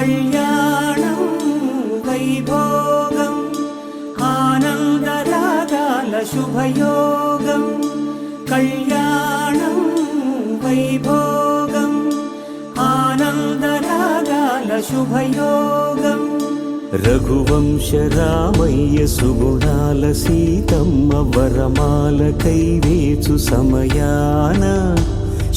కళ్యాణం వైభోగం ఆనందరాగాల శుభయోగం కళ్యాణం వైభోగం ఆనందరాగాల శుభయోగం రఘువంశ రామయ్య సుగుణాల సీతమ్మ వరమాల కైవేచు సమయాన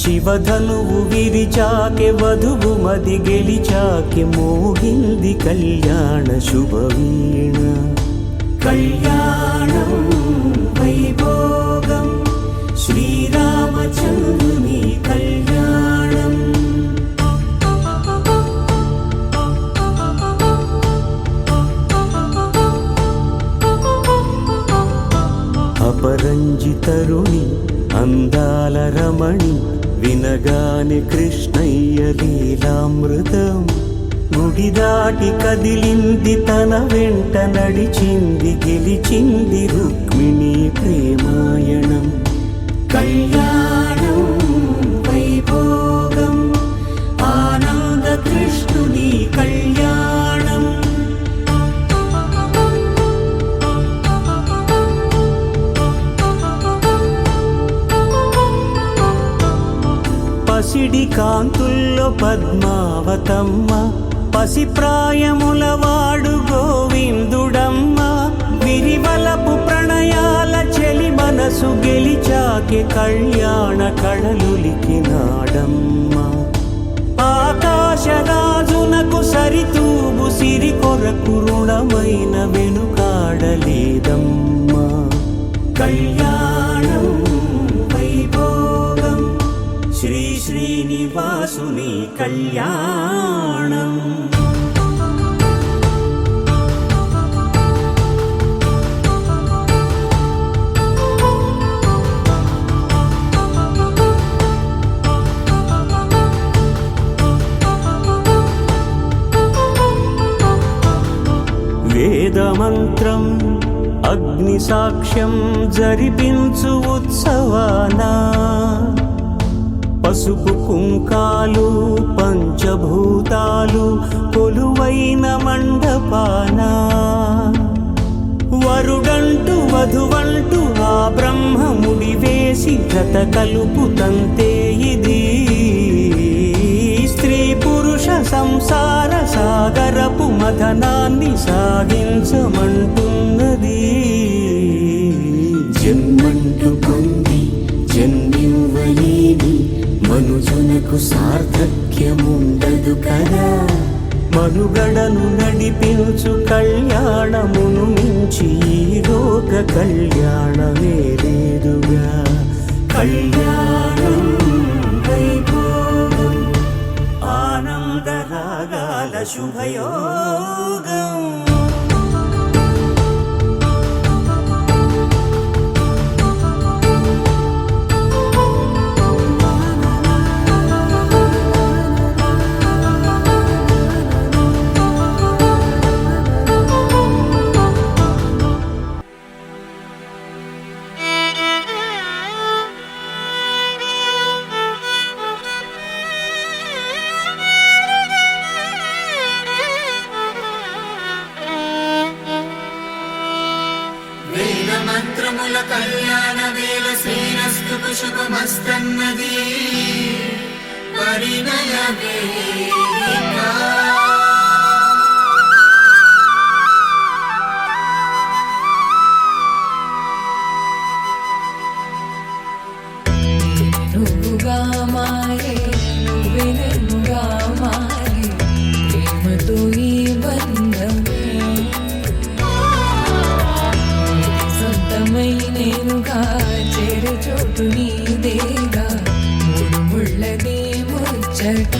శివధనువు విరిచాకె వధువు మది గెలిచాకె మోగింది కళ్యాణ శుభవీణ కళ్యాణం వైభోగం శ్రీరామచంద్రుని కళ్యాణం అపరంజి తరుణి అందాల రమణి వినగానే కృష్ణయ్య లీలామృతం గుడి దాటి కదిలింది తన వెంట నడిచింది గెలిచింది రుక్మిణి ప్రేమాయణం కళ్యాణం వైభోగం ఆనంద కృష్ణుని కళ్యాణం పసిడి కాంతుల్లో పద్మావతమ్మ పసిప్రాయముల వాడు గోవిందుడమ్మ విరివలపు ప్రణయాల చెలి మనసు గెలిచాకె కళ్యాణ కళలులికినాడమ్మ ఆకాశరాజునకు సరితూబు సిరి కొరకు రుణమైన వెనుకాడలేదమ్మా కళ్యాణం వైభోగం శ్రీ శ్రీనివాసుని కళ్యాణం వేదమంత్రం అగ్ని సాక్ష్యం జరిపించు ఉత్సవానా పసుపు కుంకాలు పంచభూతాలు కొలువైన మండపాన వరుడంటూ వధువంటూ ఆ బ్రహ్మముడి వేసి జత కలుపుతంతే ఇది స్త్రీ పురుష సంసార సాగరపు మథనాన్ని సాగించమంటున్నది జన్మంటూ పొంది జన్మివ్వలేని మనుజునకు సార్థక్యముండదు కదా మనుగడను నడిపించు కళ్యాణమును మించి ఈ లోక కళ్యాణమే లేదుగా కళ్యాణం వైభోగం ఆనందరాగాల శుభయోగం మంత్రముల కళ్యాణ వేళ శ్రీరస్తు శుభమస్తన్నది పరిణయ వేదిక నువ్వుగా మారే నువ్వే నన్నుగా మారే ప్రేమతో ఈ బంధం నేనుగా చేరే చోటు నీదేగా మూడు ముళ్ళదే ముచ్చట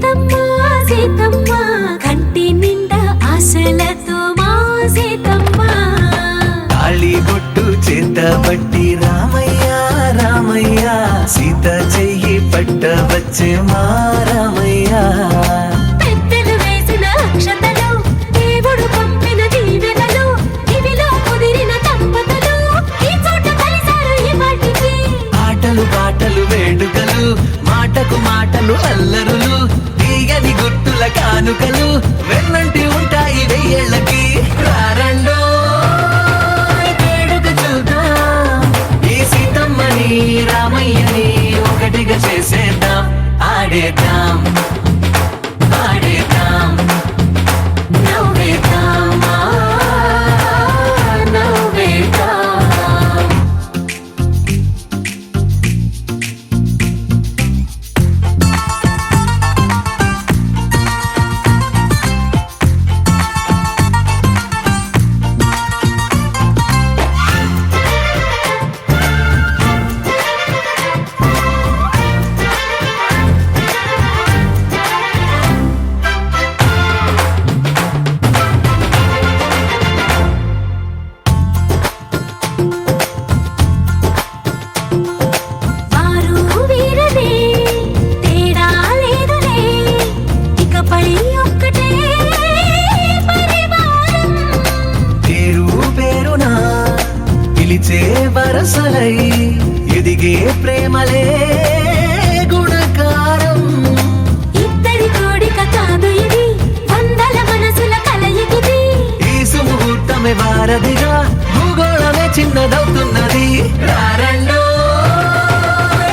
సీతమ్మ సీతమ్మ కంటి నిండా ఆశలతో మా సీతమ్మ తాళి బొట్టు చేతబట్టి రామయ్య రామయ్య సీత చెయ్యి పట్టవచ్చే మా రామయ్య పెద్దలు వేసిన అక్షతలు దేవుడు పంపిన దీవెనలు ఇవిలో కుదిరిన దంపతులు ఈ చోట కలిసారు ఈ వాటికి ఆటలు పాటలు వేడుకలు మాటకు మాటలు అల్లరులు తీయని గుర్తుల కానుకలు వెన్నంటి ఉంటాయి వెయ్యేళ్ళకి రారండో వేడుక చూద్దాం ఈ సీతమ్మని రామయ్యని ఒకటిగా చేసేద్దాం ఆడేద్దాం ఆడేద్దాం నవ్వేద్దాం నవ్వేద్దాం వారు వీరనే తేడా లేదులే ఇకపై ఒక్కటే పరివారం పేరు పేరునా పిలిచే వరసలై ఎదిగే ప్రేమలే గుణకారం ఇద్దరి కోడిక కాదు ఇది వందల మనసుల కలయికిది ఈ సుముహూర్తమే వారధిగా భూగోళమే చిన్నదవుతున్నది రారండో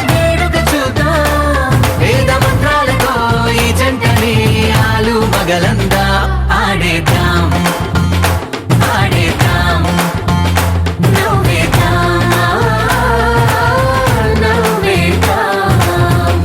వేడుక చూద్దాం వేద మంత్రాలతో ఈ జంటని ఆలు మగలందా ఆడేద్దాం ఆడేద్దాం నవ్వేద్దాం నవ్వేద్దాం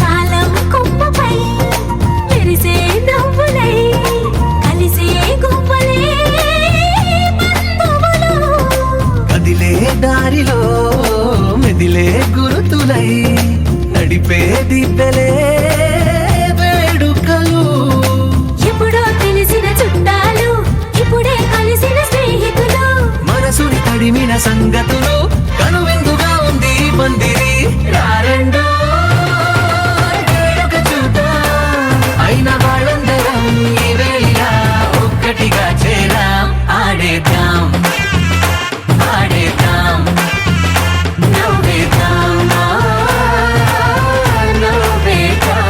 కాలం కొమ్మపై మెరిసే నవ్వులై కలిసే గువ్వలే బంధువులు కదిలే దారిలో మెదిలే గురుతులై నడిపే దిబ్బెలే వేడుకలు ఎప్పుడో తెలిసిన చుట్టాలు ఇప్పుడే కలిసిన స్నేహితులు మనసుని తడిమిన సంగతులు కనువిందుగా ఉంది ఈ పందిరి రారండో వేడుక చూద్దాం అయిన వాళ్ళందరం ఈ వేళ ఒక్కటిగా చేరాం ఆడేద్దాం ఆడేద్దాం నవ్వేద్దాం నవ్వేద్దాం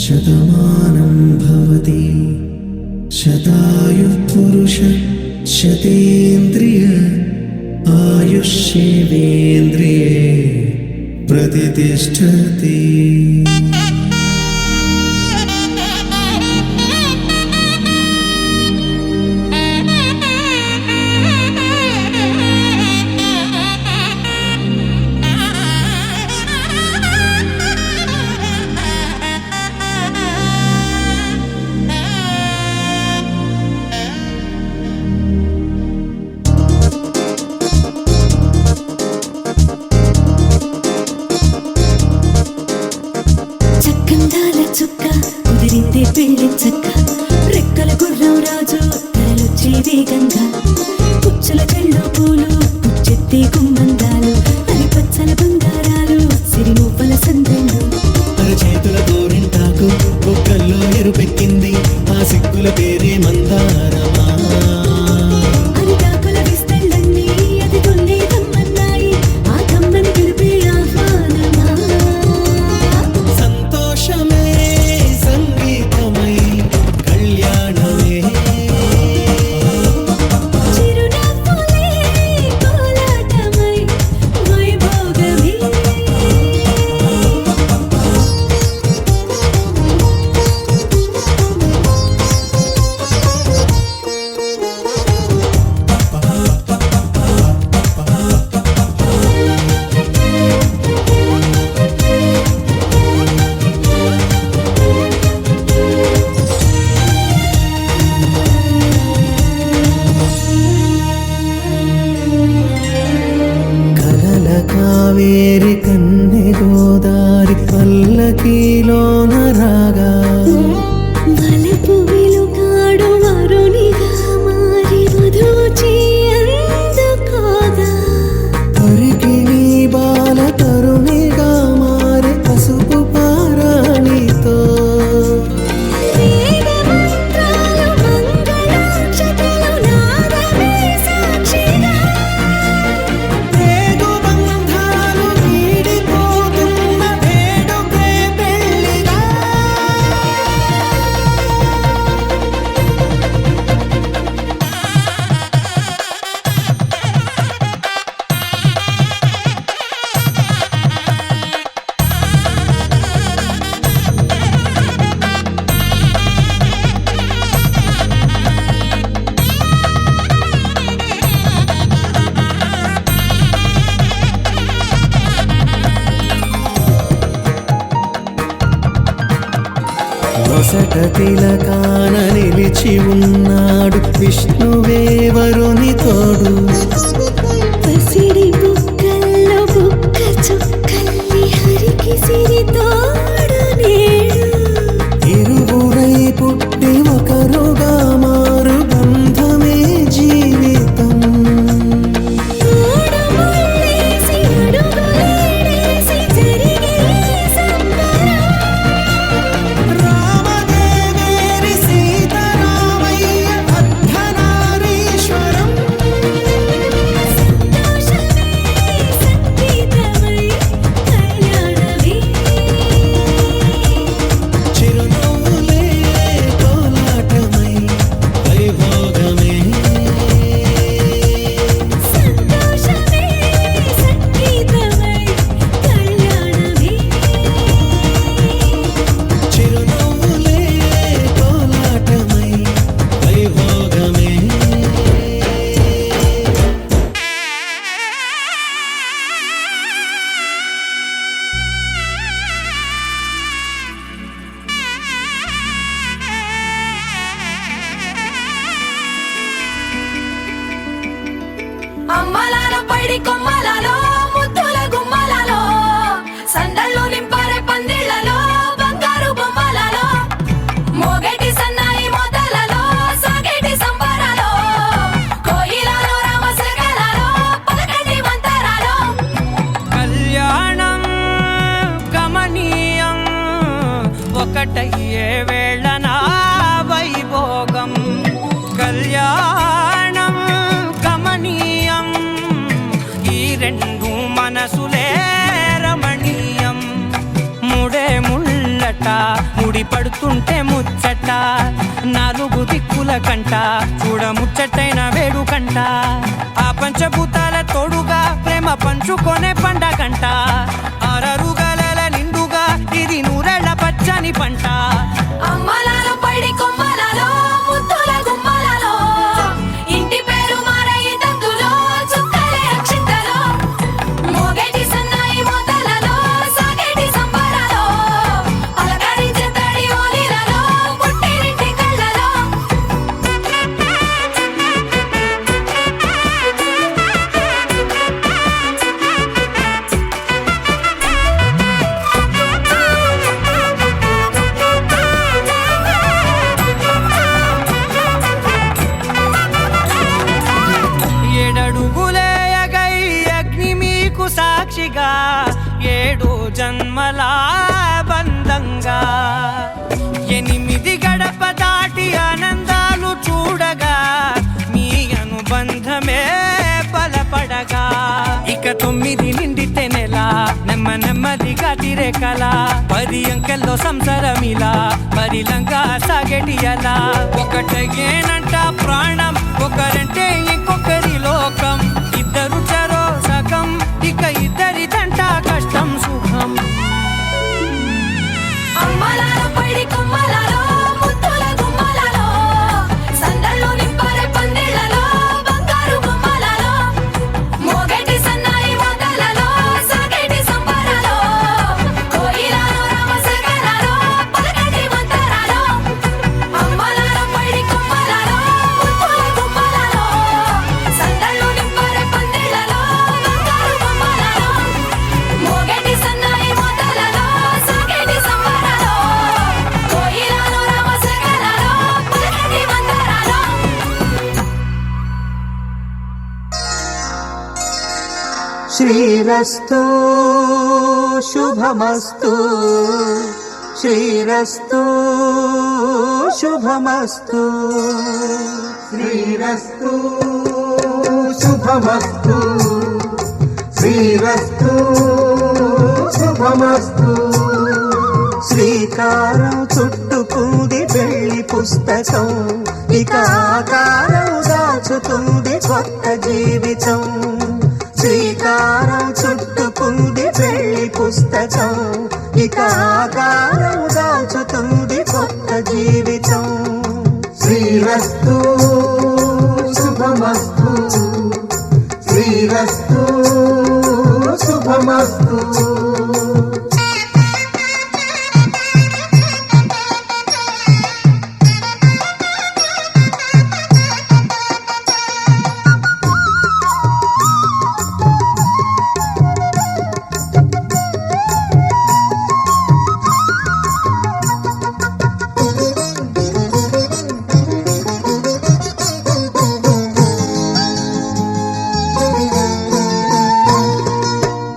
శతమానం భవతి శతాయుః పురుష శతేంద్రియ ఆయుష్యేవేంద్రియే ప్రతిష్టతి కావేరి కన్నె గోదారి పల్లకీలోన రాగా వలపు వెలుగాడు వరునిగా మారి వధూచి అందుకోగా తొరికి నీ బాల తరుణిగా మారే పసుపు పారాణితో వేద మంత్రాలు మంగళాక్షతలు నాదమే సాక్షిగా రేగు బంధాలు వీడిపోతున్న వేడుకే పెళ్ళిగా నొసట తిలకాన నిలిచి ఉన్నాడు విష్ణువే వరుని తోడు పసిడి బుక్కల్లో బుక్క చుక్కల్లి హరికి సిరి తోడు నేడు ఇరువురై పుట్టి ఒకరుగా మారు బంధమే జీవితం మూడు ముళ్ళేసి అడుగులేసి జరిగే సంబరం రామదేవేరి సీతారామయ్య అర్ధనారీశ్వరం సంతోషమే సంగీతమై కళ్యాణమే చిరునవ్వులే కోలాటమై వైభోగమే సంతోషమే సంగీతమై కళ్యాణమే చిరునవ్వులే కోలాటమై వైభోగమే అమ్మలాల పైడి కొమ్మలలో ముద్దుల గుమ్మలలో సందళ్ళు నింపరే పందిళ్లలో బంగారు బొమ్మలలో మోగేటి సన్నాయి మోతలలో సాగేటి సంబరాలో కోయిలలో రామశకలలో పలకండి మంతరాలో కళ్యాణం గమనీయం ఒకటయ్యే వేళ నా వైభోగం కళ్యాణం గమనీయం ఈ రెండు మనసులే రమణీయం ముడే ముళ్ళట ముడి పడుతుంటే ముచ్చట నాలుగు దిక్కుల కంట చూడ ముచ్చటైన వేడుకంట ఆ పంచభూతాల తోడుగా ప్రేమ పంచుకొనే పండగంట ఆరరుగల నిండుగా ఇది నూరెళ్ళ పచ్చని పంట అమ్మలాల పైడి కొమ్మలలో ముద్దుల గుమ్మలలో ఇంటి పేరు మారయి తందులో చుక్కలే అక్షింతలో మోగేటి సన్నాయి మోతలలో సాగేటి సంబరాలో పలకరించే తడి ఓలిలలో పుట్టినింటి కళ్ళలో ఏడడుగులేయగై అగ్ని మీకు సాక్షిగా ఏడు జన్మల బంధంగా ఎనిమిది గడప దాటి ఆనందాలు చూడగా మీ అనుబంధమే బలపడగా ఇక 9 నిండితే నెల నెమ్మదిగా తిరే కల 10 అంకెల్లో సంసారమిలా పరిలంగా సాగేటి అలా ఒకటేనంట ప్రాణం ఒకరంటే ఇంకొకరి లోకం ఇద్దరు చరో సగం ఇక ఇద్దరిదంట కష్టం సుఖం అమ్మలాల పైడి కొమ్మలలో ముద్దుల గుమ్మలలో సందళ్ళు నింపరే పందిళ్లలో బంగారు బొమ్మలలో మోగేటి సన్నాయి మోతలలో సాగేటి సంబరాలో కోయిలలో రామశకలలో పలకండి మంతరాలో అమ్మలాల పైడి కొమ్మలలో ముద్దుల గుమ్మలలో శ్రీరస్తు శుభమస్తు శ్రీరస్తు శుభమస్తు శ్రీరస్తు శుభమస్తు శ్రీరస్తు శుభమస్తు శ్రీకారం చుట్టుకుంది పెళ్లి పుస్తకం ఇక ఆకారం దాచుతుంది కొత్త జీవితం శ్రీకారం చుట్టుకుంది పెళ్లి పుస్తకం ఇక ఆకారం దాచుతుంది కొత్త జీవితం శ్రీరస్తు శుభమస్తు శ్రీరస్తు శుభమస్తు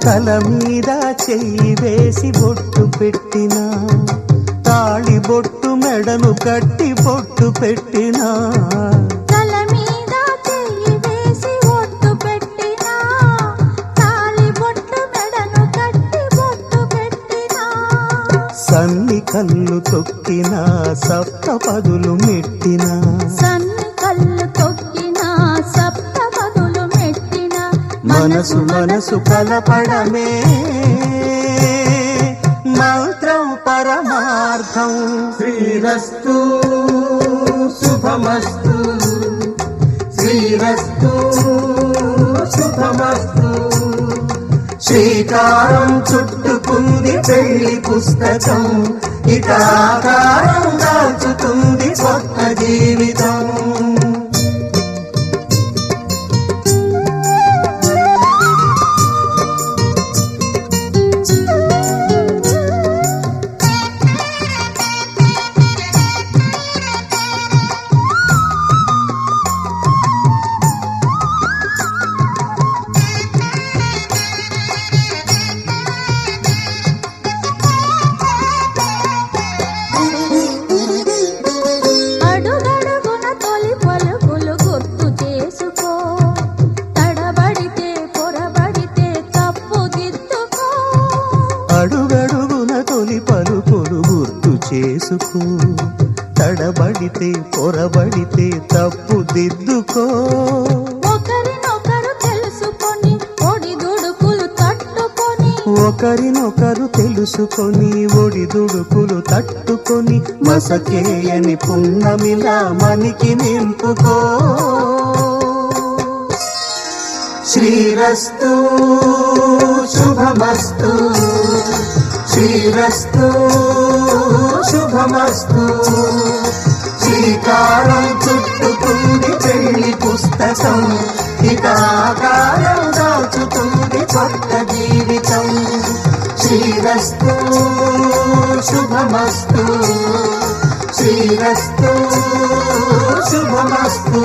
తల మీద చెయ్యి వేసి బొట్టు పెట్టినా తాళి బొట్టు మెడను కట్టి బొట్టు పెట్టినా తల మీద చెయ్యి వేసి ఒట్టు పెట్టినా తాళి బొట్టు మెడను కట్టి బొట్టు పెట్టినా సన్ని కళ్ళు తొక్కినా సప్త పదులు మెట్టినా సన్ని కళ్ళు తొక్కినా సప్త పదులు మెట్టినా మనసు మనసు కలపడమే మంత్రం పరమార్థం శ్రీరస్తు శుభమస్తు శ్రీరస్తు శుభమస్తు శ్రీకారం చుట్టుకుంది పెళ్లి పుస్తకం ఇక ఆకారం దాచుతుంది కొత్త జీవితం అడుగడుగున తొలి పలుకులు గుర్తు చేసుకో తడబడితే పొరబడితే తప్పు దిద్దుకో అడుగడుగున తొలి పలుకులు గుర్తు చేసుకో తడబడితే పొరబడితే తప్పు దిద్దుకో ఒకరినొకరు తెలుసుకొని ఒడిదుడుకులు తట్టుకొని ఒకరినొకరు తెలుసుకొని ఒడిదుడుకులు తట్టుకొని మసకేయని పున్నమిలా మనికి నింపుకో శ్రీరస్తు శుభమస్తు శ్రీరస్తు శుభమస్తు శ్రీకారం చుట్టుకుంది పెళ్లి పుస్తకం ఇక ఆకారం దాచుతుంది కొత్త జీవితం శ్రీరస్తు శుభమస్తు శ్రీరస్తు శుభమస్తు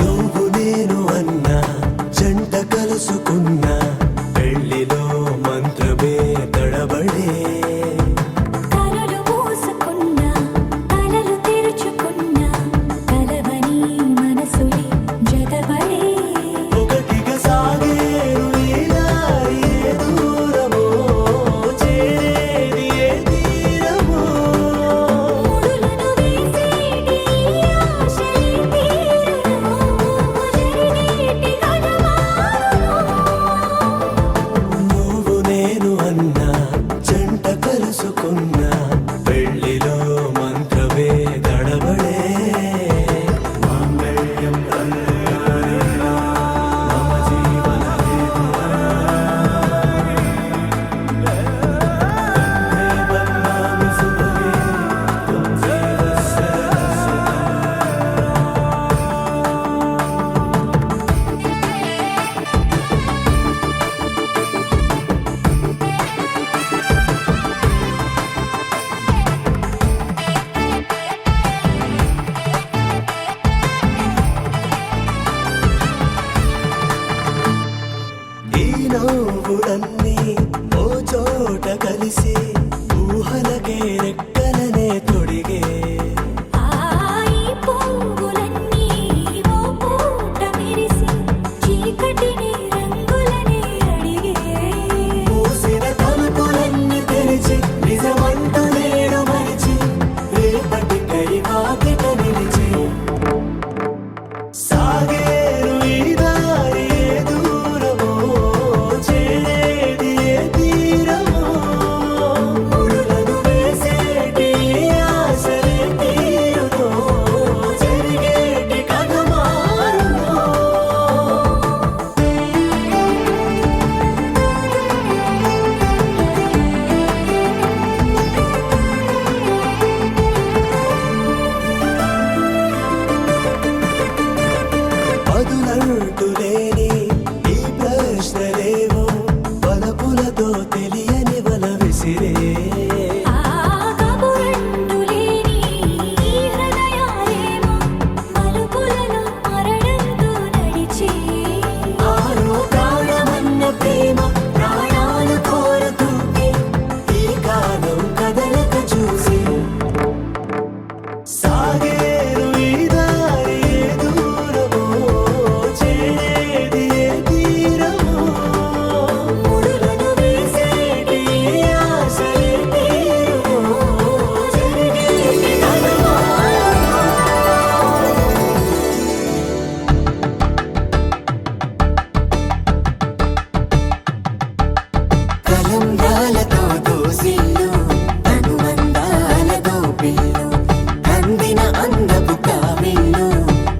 నువ్వు నేను అన్నా జంట కలుసుకున్నా పెళ్లిలో మంత్రమే తడబడే కనులు మూసుకున్న పువ్వులన్నీ ఓ చోట కలిసి ఊహలకే రెక్కలనే తొడిగే ఈ పువ్వులన్నీ ఓ పూట మెరిసి చీకటిని రంగులని అడిగే మూసిన తలుపులన్నీ తెరిచి నిజమంటూ నేడు మరిచి రేపటికై వాకిట నిలిచి సాగేరు ఈ దారి ఏ దూరమో చేరేది ఏ తీరమో ముడులను వేసేటి ఆశలే తీరునో జరిగేటి కథ మారునో పదులంటూ లేని ఈ ప్రశ్నలేవో వలపులతో తెలియని వల విసిరే కబురంటూ లేని ఈ హృదయాలేమో మలుపులలో మరణంతో నడిచే ఆరో ప్రాణమన్న ప్రేమ ప్రాణాలు కోరుతుంటే ఈ కాలం కదలక చూసి సాగేరు ఈ దారి ఏ దూరమో చేరేది ఏ తీరమో ముడులను వేసేటి ఆశలే తీరునో జరిగేటి కథ మారునో కలంబ్రాలతో దోసిల్లు అనుబంధాలతో పిల్లు అందిన అందపు కావిళ్ళు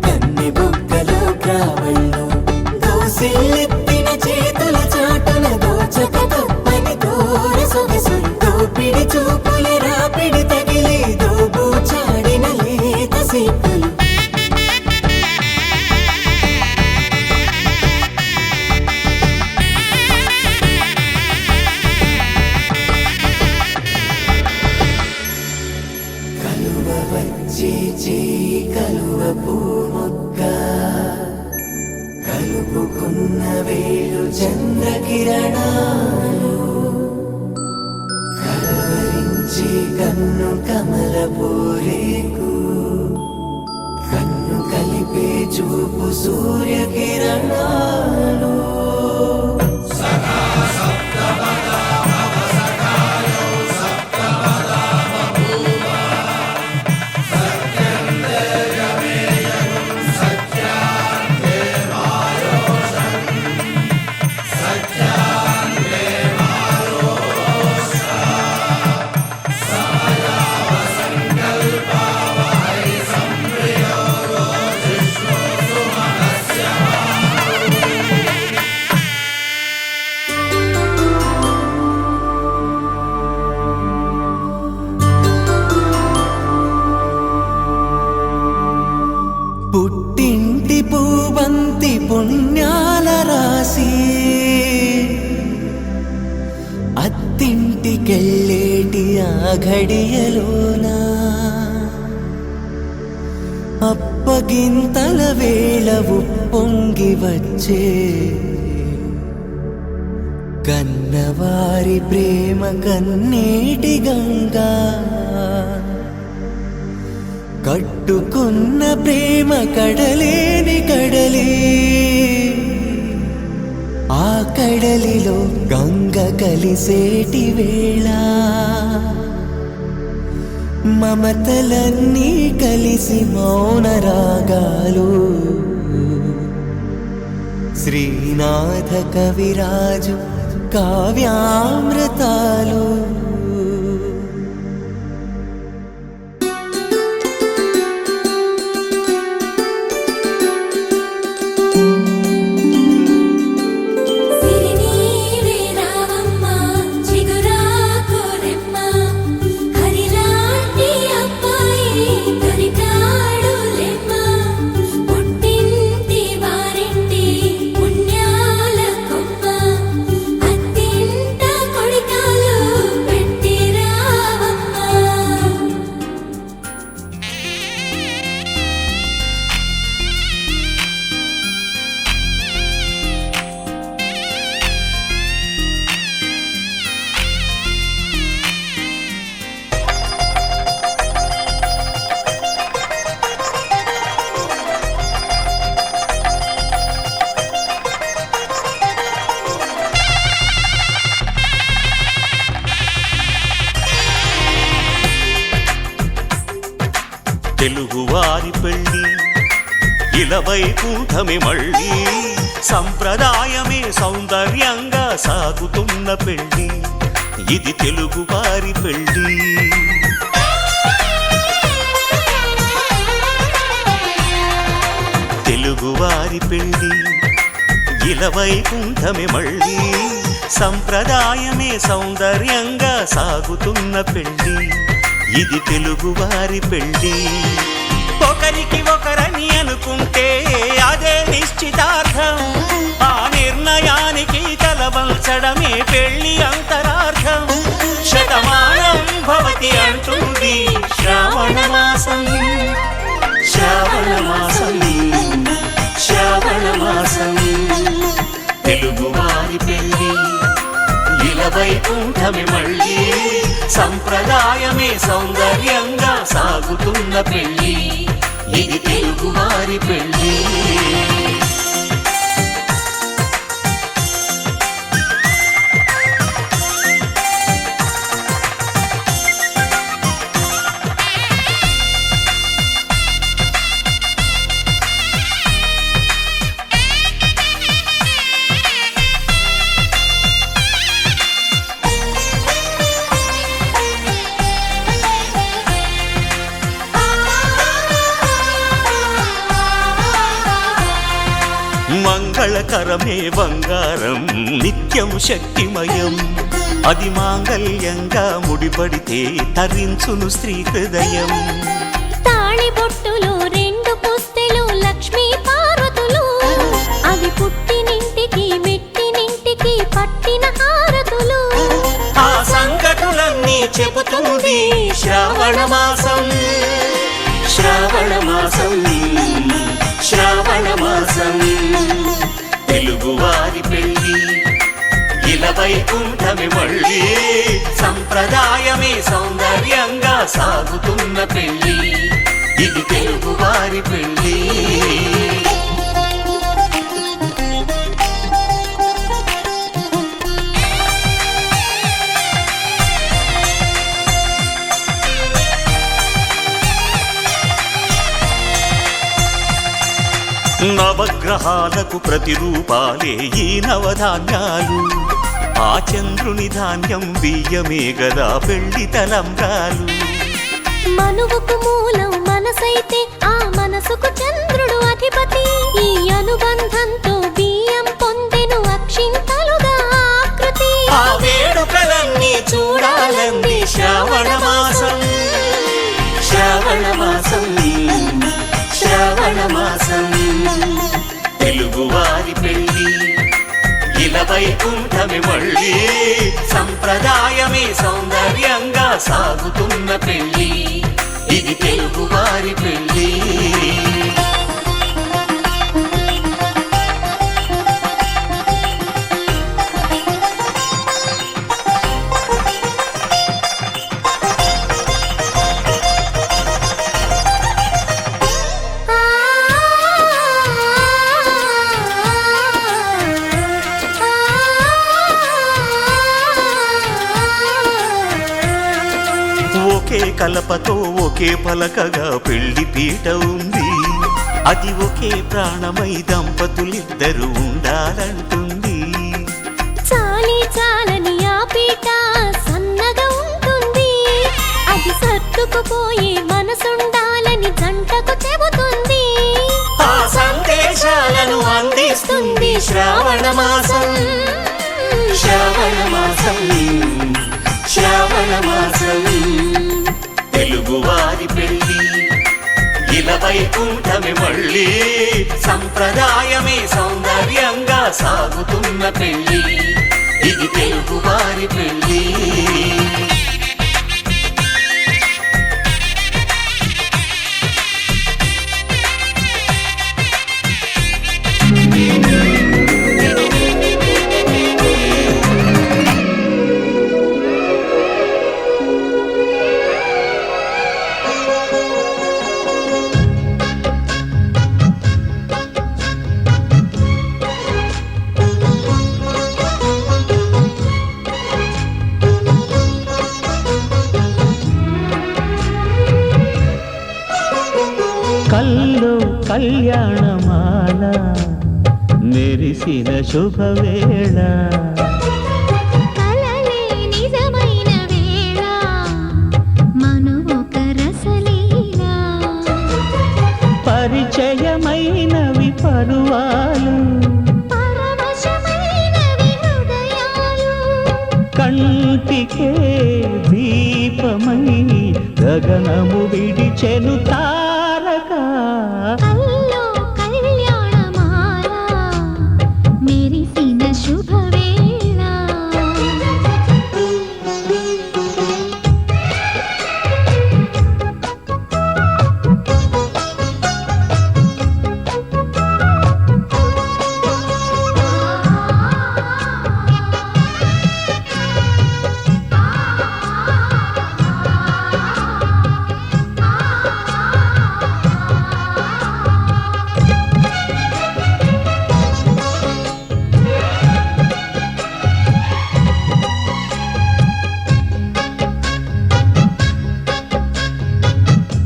కన్నె బుగ్గలో గ్రావళ్ళు దోసిల్లెత్తిన చేతుల చాటున దోచక తప్పని దూర సొగసులు దోపిడి చూపుల రాపిడి తగిలి దోబూచాడిన లేత సీపులు కలువ వచ్చి చేయి కలువ పూమొక్క కలుపుకున్న వేలు చంద్రకిరణాలు కలవరించి కన్ను కమల పూరేకు కన్ను కలిపే చూపు సూర్యకిరణాలు పుట్టింటి పూబంతి పుణ్యాల రాసి అత్తింటికెళ్ళేటి ఆ ఘడియలోనా అప్పగింతల వేళ ఉప్పొంగి వచ్చే కన్నవారి ప్రేమ కన్నీటి గంగా కట్టుకున్న ప్రేమ కడలేని కడలే ఆ కడలిలో గంగ కలిసేటి వేళ మమతలన్నీ కలిసి మౌన రాగాలు శ్రీనాథ కవిరాజు కావ్యామృతాలు సిరినీవే రావమ్మ చిగురాకు రెమ్మ హరిలాంటి అబ్బాయి దొరికాడు లెమ్మ పుట్టింటి వారింటి పుణ్యాల కొమ్మ అత్తింట కొడికాలు తెలుగువారి పెళ్ళి ఇలవైకుంఠమే మళ్ళీ సంప్రదాయమే సౌందర్యంగా సాగుతున్న పెళ్ళి ఇది తెలుగువారి పెళ్ళి తెలుగువారి పెళ్ళి ఇలవైకుంఠమే మళ్ళీ సంప్రదాయమే సౌందర్యంగా సాగుతున్న పెళ్ళి ఇది తెలుగువారి పెళ్ళి ఒకరికి ఒకరని అనుకుంటే అదే నిశ్చితార్థం ఆ నిర్ణయానికి తలవంచడమే పెళ్ళి అంతరార్థం శతమానం భవతి అంటుంది శ్రావణ మాసం శ్రావణ మాసం శ్రావణ మాసం తెలుగువారి పెళ్ళి ఇలవైకుంఠమే మళ్ళీ సంప్రదాయమే సౌందర్యంగా సాగుతున్న పెళ్ళి ఇది తెలుగువారి పెళ్ళి మంగళకరమే బంగారం నిత్యం శక్తిమయం అది మాంగళ్యంగా ముడిపడితే తరించును స్త్రీ హృదయం తాళి బొట్టులో 2 పుస్తెలు లక్ష్మీ పార్వతులు అవి పుట్టినింటికి మెట్టినింటికి పట్టిన హారతులు ఆ సంగతులన్నీ చెబుతుంది శ్రావణ మాసం శ్రావణ మాసం శ్రావణ మాసం తెలుగువారి పెళ్ళి ఇలవైకుంఠమే మళ్ళీ సంప్రదాయమే సౌందర్యంగా సాగుతున్న పెళ్ళి ఇది తెలుగువారి పెళ్ళి నవగ్రహాలకు ప్రతిరూపాలే ఈ నవధాన్యాలు ఆ చంద్రుని ధాన్యం బియ్యమే గదా పెళ్లి తలంబ్రాలు మనువుకు మూలం మనసైతే ఆ మనసుకు చంద్రుడు అధిపతి ఈ అనుబంధంతో బియ్యం పొందెను అక్షింతలుగా ఆకృతి ఆ వేడుకలన్నీ చూడాలంది శ్రావణ మాసం శ్రావణ మాసం శ్రావణ మాసం తెలుగువారి పెళ్ళి ఇలవైకుంఠమే మళ్ళీ సంప్రదాయమే సౌందర్యంగా సాగుతున్న పెళ్ళి ఇది తెలుగువారి పెళ్ళి ఒకే కలపతో ఒకే పలకగా పెళ్లి పీట ఉంది అది ఒకే ప్రాణమై దంపతులిద్దరూ ఉండాలంటుంది చాలి చాలని ఆ పీట సన్నగా ఉంటుంది అది సర్దుకుపోయే మనసుండాలని జంటకు చెబుతుంది ఆ సందేశాలను అందిస్తుంది శ్రావణ మాసం శ్రావణ మాసం శ్రావణ మాసం తెలుగువారి పెళ్ళి ఇలవైకుంఠమే మళ్ళీ సంప్రదాయమే సౌందర్యంగా సాగుతున్న పెళ్ళి ఇది తెలుగువారి పెళ్ళి కళ్యాణమాల మెరిసిన శుభవేళ కలలే నిజమైన వేళ మనువొక రసలీలా పరిచయమైనవి పరువాలు పరవశమైనవి హృదయాలు కంటికే దీపమై గగనము విడిచెను తారక కల్లో కళ్యాణమాల మెరిసిన శుభవేళ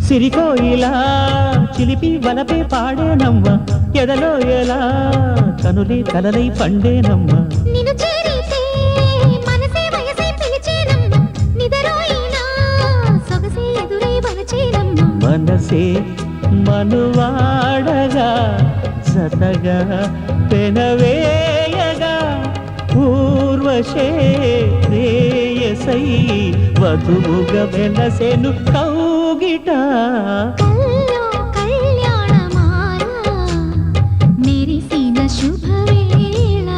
సిరికోయిలా చిలిపి వలపే పాడేనమ్మ ఎదలో ఎలా కనులే కలలై పండేనమ్మ నిన్ను చేరితే మనసే వయసే పిలిచేనమ్మ నిదరోయినా సొగసే ఎదురై వలచేనమ్మ మనసే మనువాడగా జతగా పెనవేయగా పూర్వశే ప్రేయసై వధువుగా వెలసెను కౌగిట కల్లో కళ్యాణమాల మెరిసిన శుభవేళ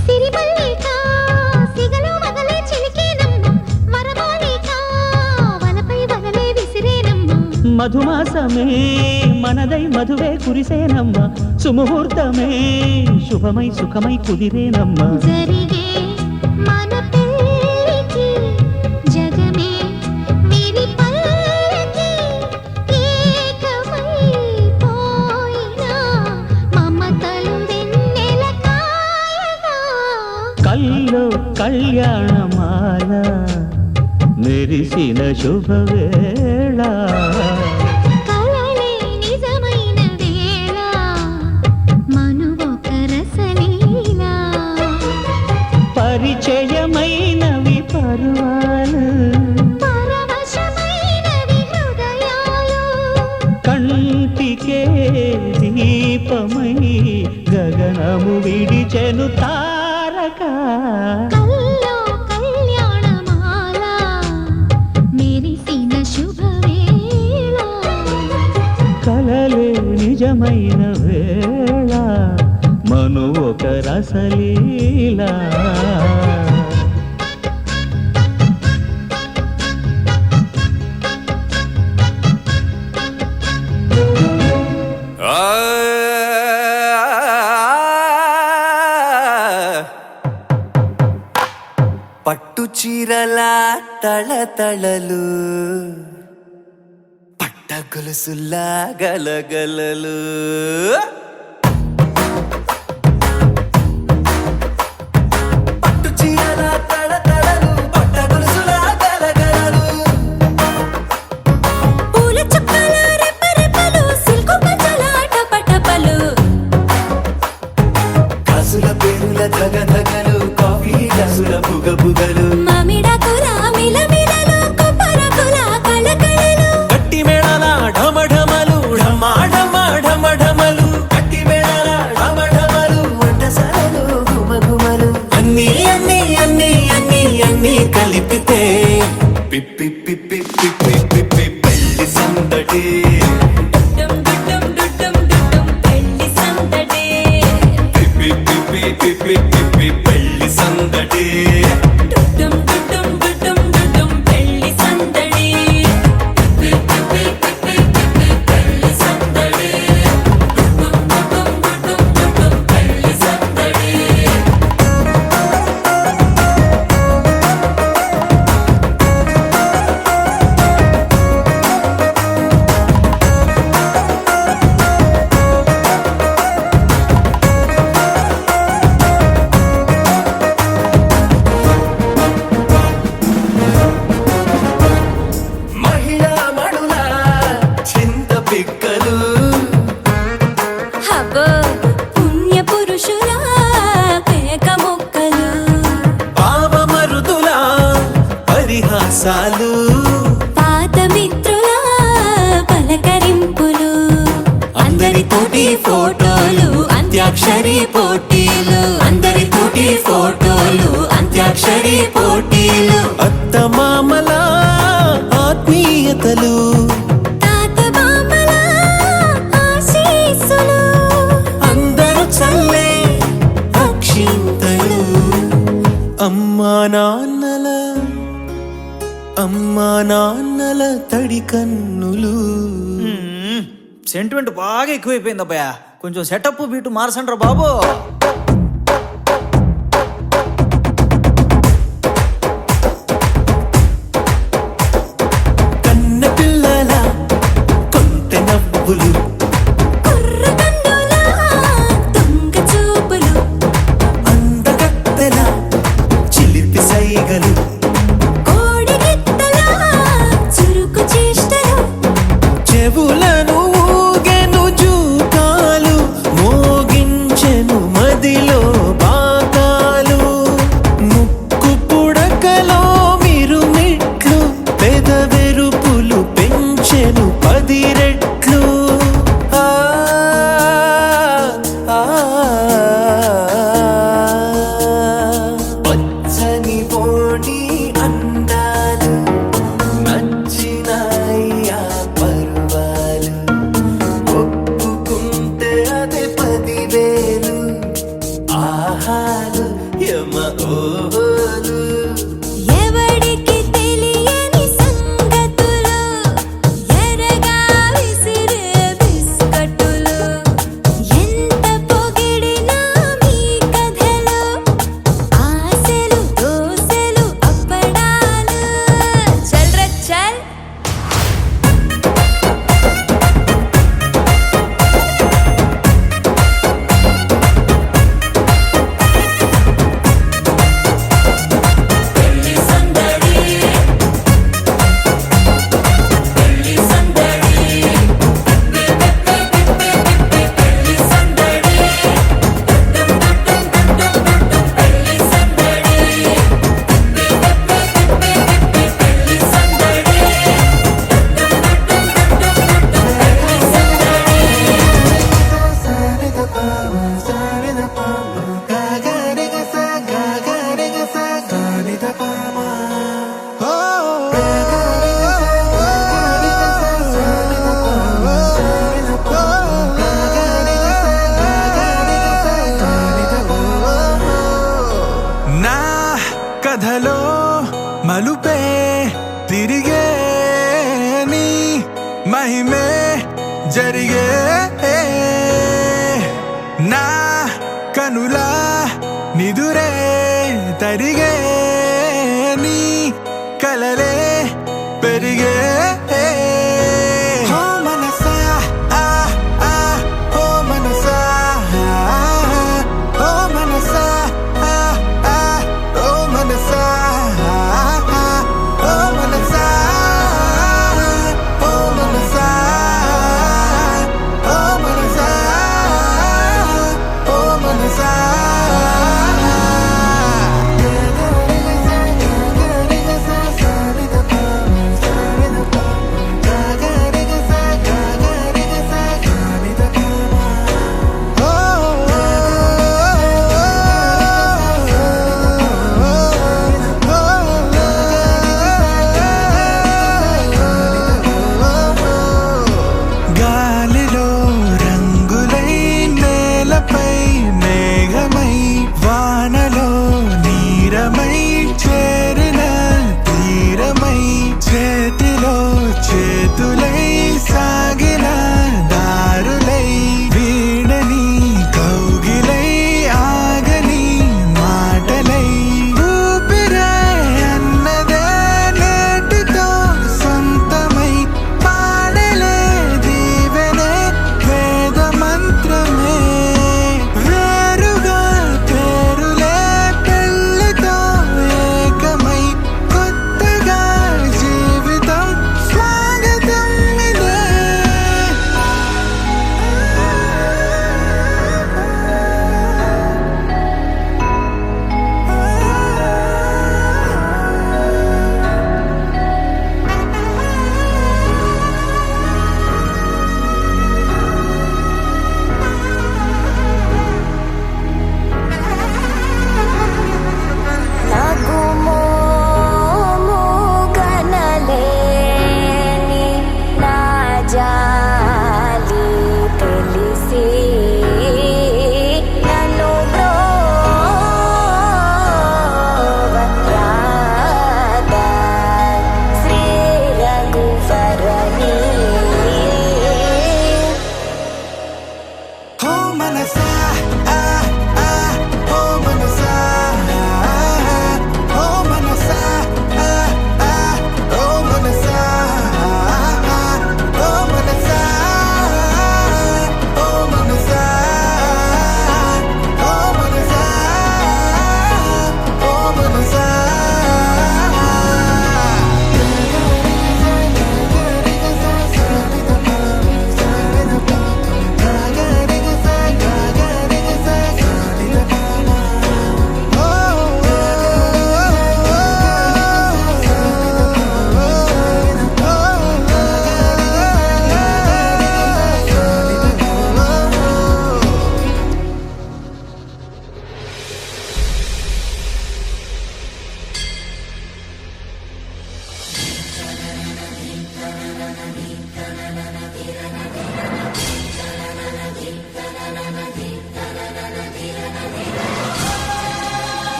సిరిమల్లిక సిగలో వగలే చిలికేనమ్మ వరమాలిక వలపై వగలే విసిరేనమ్మ మధుమాసమే మనదై మధువే కురిసేనమ్మ సుముహూర్తమే శుభమై సుఖమై కుదిరేనమ్మ జరిగే మన పెళ్ళికి జగమే విరి పల్లకి ఏకమై పోయినా మమతలు వెన్నెల కాయగా కల్లో కళ్యాణమాల మెరిసిన శుభవేళ కలలే నిజమైన వేళ మనువొక రసలీలా పరిచయమైనవి పరువాలు పరవశమైనవి హృదయాలు కంటికే దీపమై గగనము విడిచెను తారక కల్లో కళ్యాణమాల మెరిసిన శుభవేళ కలలే నిజమైన వేళ మను ఒక రసలీలా పట్టు చీరల తళతళలు పట్ట గొలుసులా గలగలలు పట్టు చీరల తళతళలు పట్ట గొలుసులా గలగలలు పూల చుక్కల రెప్పరెప్పలు సిల్కు పంచల టపటపలు కాసుల పేరుల ధగధగలు కాఫీ గ్లాసుల బుగబుగలు మామిడాకుల మిలమిలలు కొబ్బరకుల కళకళలు గట్టి మేళల ఢమఢమలు ఢమాఢమఢమఢమలు గట్టి మేళల ఢమఢమలు వంటసాలలు గుమగుమలు అన్నీ అన్నీ అన్నీ అన్నీ అన్నీ కలిపితే పిప్పి పిప్పి పిప్పి పిప్పి పెళ్లి సందడి డుడ్డం డుడ్డం డుడ్డం డుడ్డం పెళ్లి సందడి పిప్పి పిప్పి పిప్పి పిప్పి పెళ్లి సందడి డుడ్డం డుడ్డం డుడ్డం డుడ్డం పెళ్లి సందడి కన్నులు. సెంటిమెంట్ బాగా ఎక్కువైపోయింది అబ్బాయా, కొంచెం సెటప్ బీటు మార్చండ్రా బాబు. కన్న పిల్లల కొంటె నవ్వులు, కుర్రకన్నులా దొంగ చూపులు, అందగత్తెల చిలిపి సైగలు, కోడిగిత్తలా చురుకు చేష్టలు, చెవులను ఊగెను జూకాలు, మోగించెను మదిలో బాకాలు, ముక్కు పుడకలో మిరుమిట్లు, పెదవెరుపులు పెంచెను 10 రెట్లు. ఆ, ఆ, పచ్చని పోటీ అందాలు, నచ్చినాయ్యా పరువాలు, ఒప్పుకుంటే అదే 10,000. ఆహాలు యమ ఓహోలు, ఎవడికి తెలియని సంగతులు, ఎరగా విసిరే బిస్కట్టులు, ఎంత పొగిడినా మీ కథలు, ఆశలు దోశలు అప్పడాలు. చల్ రే చల్. నా కథలో మలుపే తిరిగే, నీ మహిమే జరిగే, నా కనుల నిదురే తరిగే, నీ కలలే పెరిగే. ఓ మనసా, ఆ, ఆ, ఓ మనసా, ఓ మనసా, ఆ, ఆ, ఓ మనసా, ఓ మనసా, ఓ మనసా, ఓ మనసా, ఓ మనసా.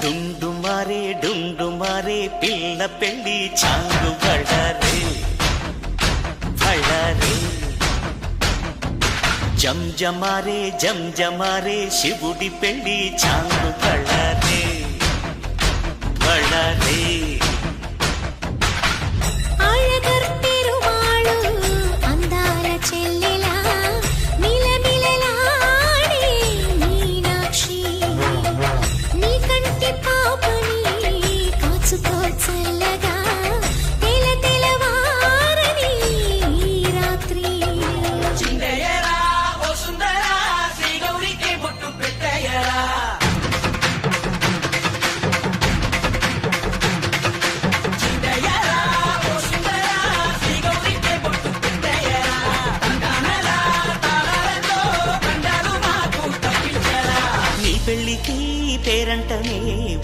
డుండు మారే పిల్ల పెళ్ళి చాంగు బళ్ళారే బళ్ళారే జంజమారే శివుడి పెళ్ళి చాంగు బళ్ళారే బళ్ళారే అழగర్పెరుమాళు అందాల చెల్లెలా మిలమిలలాడే మీనాక్షి నీ కంటి పాపని కాచుకో చల్లగా తెలవారని ఈ రాత్రి చిందయ్యరా ఓ సుందరా శ్రీ గౌరికి బొట్టు పెట్టయ్యరా చిందయ్యరా ఓ సుందరా శ్రీ గౌరికి బొట్టు పెట్టయ్యరా తండానలా తాళాలతో కండాలు మాకు తప్పించరా నీ పెళ్ళికి పేరంటనే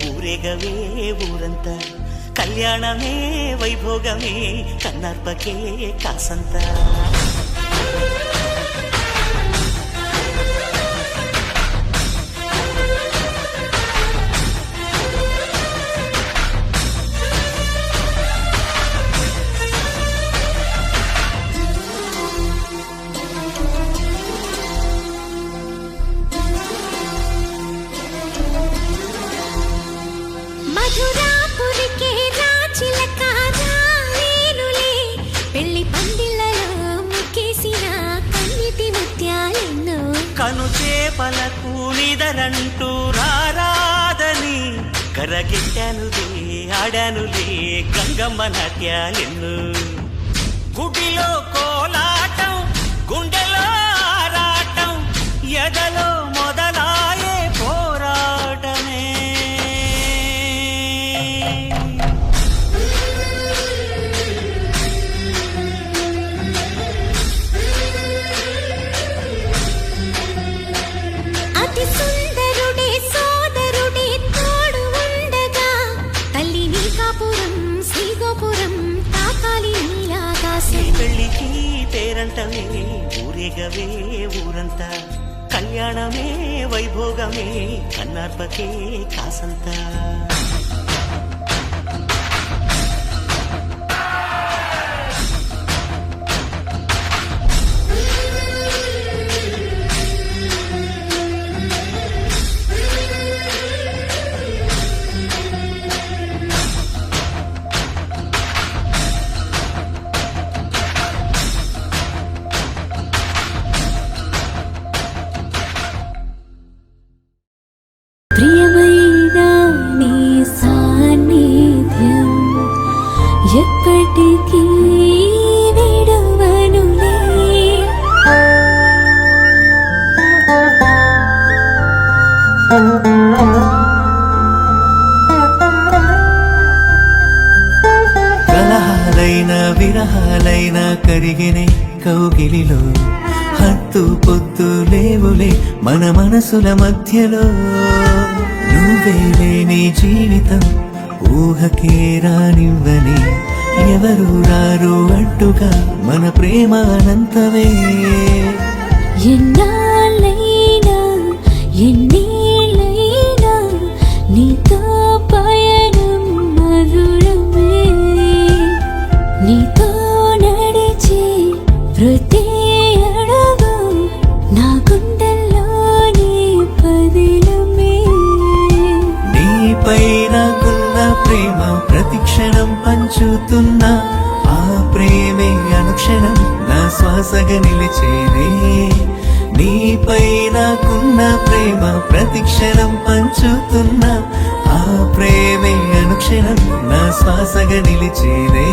ఊరేగవే ఊరంతా కళ్యాణమే వైభోగమే కన్నార్పకే కాసంతా మధురాపురికే రాచిలక రాలేనులే పెళ్లి పందిళ్ళలో ముక్కేసిన కన్నిటి ముత్యాలెన్నో కను చేపలకు నిదరంటూ రారాదని కరగెట్టానులే ఆడానులే గంగమ్మ నాట్యాలెన్ను గుడిలో కోలాటం గుండెలో ఆరాటం ఎదలో మొదలాయే పోరాటమే అతి సుందరుడే సోదరుడే తోడు ఉండగా తల్లి నీ కాపురం శ్రీగోపురం తాకాలి నీలాకాశం ఈ పెళ్ళికి పేరంటమే ఊరేగవే ఊరంతా కళ్యాణమే వైభోగమే కన్నార్పకే కాసంతా ప్రియమైన నీ సాన్నిధ్యం ఎప్పటికీ విడువనులే కలహాలైన విరహాలైన కరిగినే కౌగిలిలో హత్తు పొత్తు లేవులే మన మనసుల మధ్యలో నువ్వే లేని జీవితం ఊహకే రానివ్వని ఎవరు రారు అడ్డుగా మన ప్రేమ అనంతమే ఎన్నాళ్ళైనా ఎన్నేళ్ళైనా నీతో పయనం మధురమే నీతో నడిచే ప్రతి అడుగు నా గుండెల్లోనే పదిలమే నీపై నాకున్న ప్రేమ ప్రతిక్షణం పంచుతున్నా ఆ ప్రేమే అనుక్షణం నా శ్వాసగా నిలిచేనే నీపై నాకున్న ప్రేమ ప్రతిక్షణం పంచుతున్నా ఆ ప్రేమే అనుక్షణం నా శ్వాసగా నిలిచేనే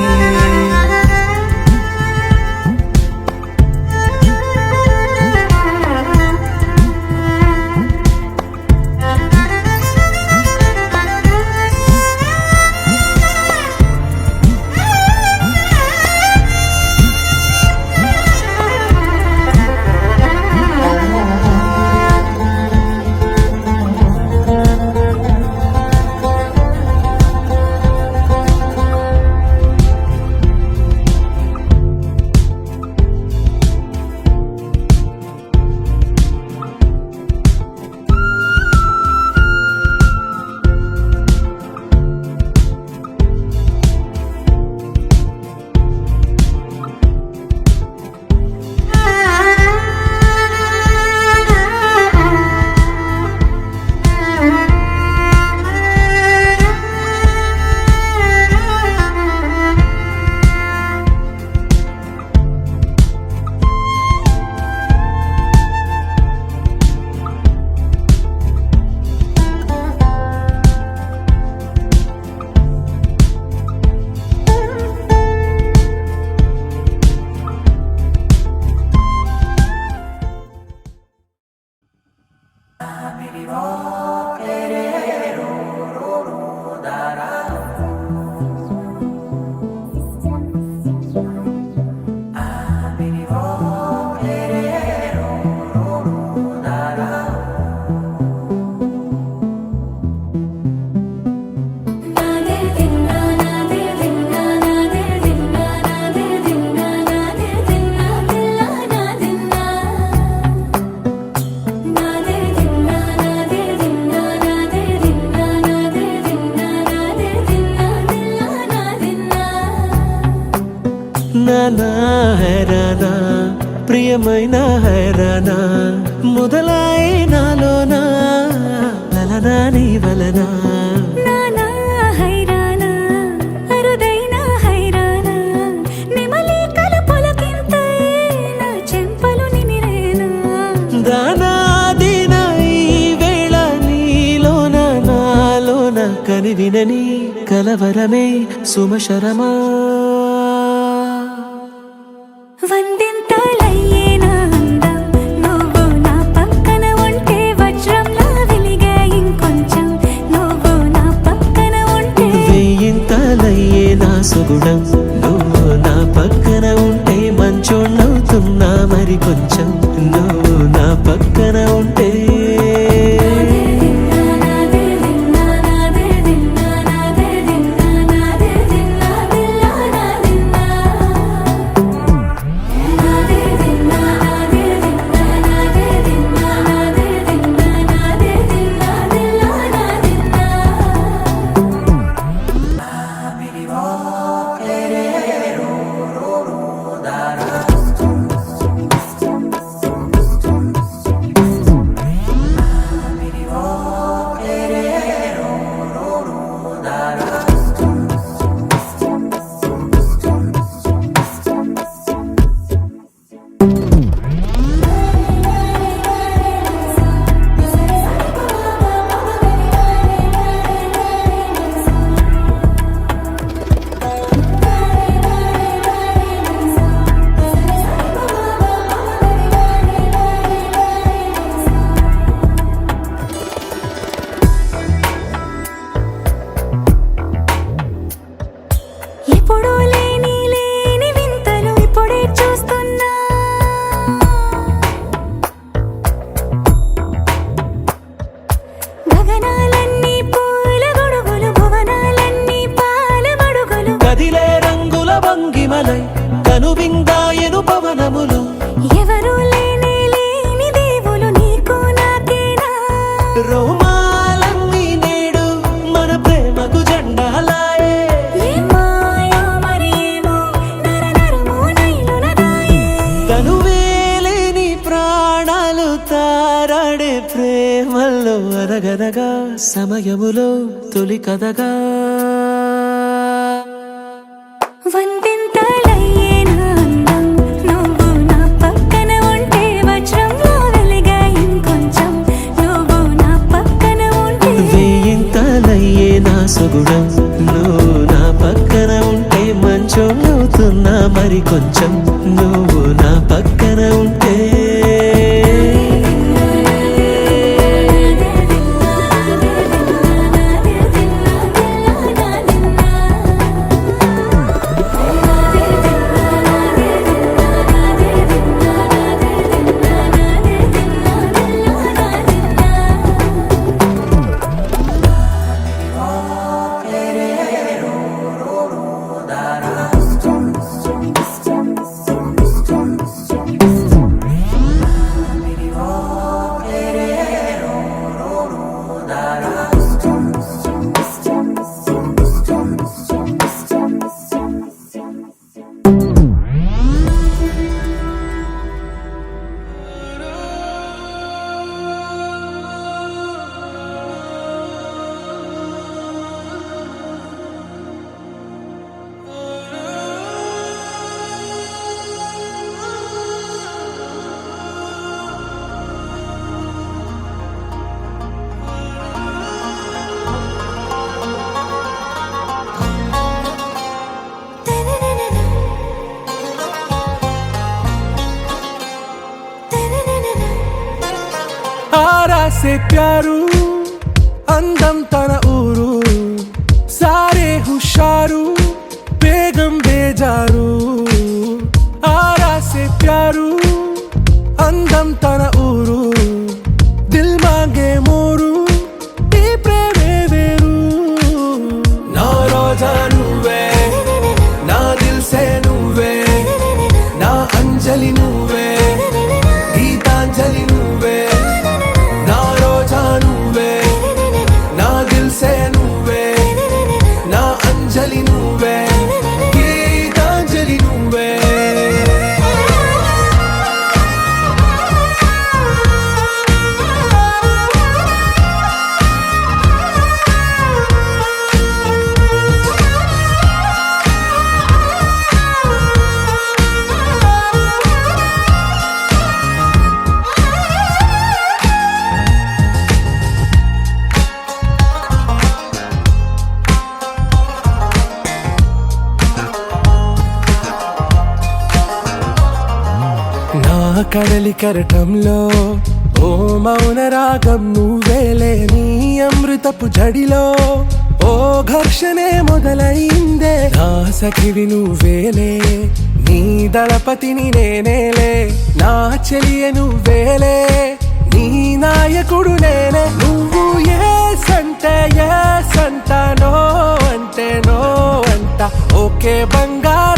నా హైరానా ప్రియమైన హైరానా మొదలాయి నాలోనా లలనా నీ వలనా నానా హైరానా అరుదైన హైరానా నెమలి కలుపులకింతై నా చెంపలు నిమిరేనా దానాదిన ఈ వేళ నీలోన నాలోన కనివినని కలవరమే సుమశరమా వందింతలయ్యేనా అందం నువ్వు నా పక్కన ఉంటే వజ్రంలా వెలిగే ఇంకొంచెం నువ్వు నా పక్కన ఉంటే వేయింతలయ్యే నా సుగుణం నువ్వు నా పక్కన ఉంటే మంచోళ్ళవుతున్నా మరి కొంచెం నువ్వు నా పక్కన ఉంటే ఎప్పుడూ లేని వింతలు ఇప్పుడే చూస్తున్నా గగనాలన్నీ పూల గొడుగులు భువనాలన్నీ పాల మడుగులు కదిలే రంగుల వంగిమలై కనువిందాయను పవనములు ఎవరూ లేని దేవులు నీకు నాకేనా రోమాలన్నీ నేడు మన ప్రేమకు జెండాలాయే ఏ మాయో మరి ఏమో నరనరమో నైలున దాయే తనువేలేని ప్రాణాలు తారాడే ప్రేమల్లో అరగరగా సమయములో తొలి కథగా వందింతలయ్యేనా అందం నువ్వు నా పక్కన ఉంటే వజ్రంలా వెలిగే ఇంకొంచెం నువ్వు నా పక్కన ఉంటే వేయింతలయ్యే నా సుగుణం నువ్వు నా పక్కన ఉంటే మంచోళ్ళవుతున్నా మరి కొంచెం నువ్వు నా పక్కన ఉంటే से प्यारू అందం తన ఊరు సారే హుషారు బేగం బేజారు ఆరా సే ప్యారు అందం తన ఊరు దిల్ మాంగే మోరు ఈ ప్రేమే వేరు నా రోజా నువ్వే నా దిల్ సే నువ్వే నా అంజలి నువ్వే గీతాంజలి నువ్వే నా రోజా నువ్వే నా దిల్ సే కడలి కరటంలో ఓ మౌన రాగం నువ్వేలే, నీ అమృతపు జడిలో ఓ ఘర్షణే మొదలైందే, నా సఖివి నువ్వేలే, నీ దళపతిని నేనేలే, నా చెలియ నువ్వేలే, నీ నాయకుడు నేనే. నువ్వు ఏ సంట నో అంటే నో అంట, ఓకే బంగారు